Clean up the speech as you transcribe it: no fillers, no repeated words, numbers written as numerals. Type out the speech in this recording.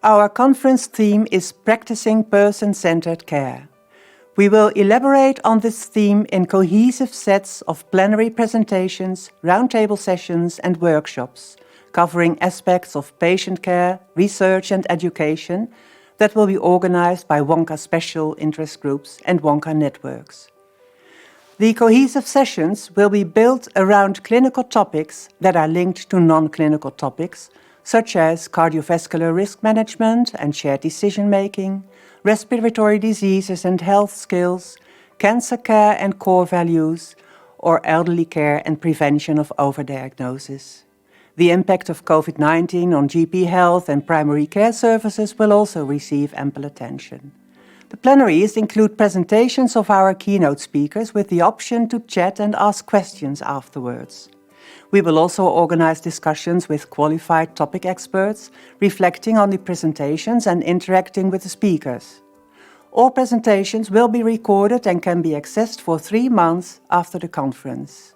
Our conference theme is Practising Person Centred Care. We will elaborate on this theme in cohesive sets of plenary presentations, roundtable sessions and workshops, covering aspects of patient care, research and education that will be organized by WONCA special interest groups and WONCA networks. The cohesive sessions will be built around clinical topics that are linked to non-clinical topics, such as cardiovascular risk management and shared decision-making, respiratory diseases and health skills, cancer care and core values, or elderly care and prevention of overdiagnosis. The impact of COVID-19 on GP health and primary care services will also receive ample attention. The plenaries include presentations of our keynote speakers with the option to chat and ask questions afterwards. We will also organize discussions with qualified topic experts, reflecting on the presentations and interacting with the speakers. All presentations will be recorded and can be accessed for 3 months after the conference.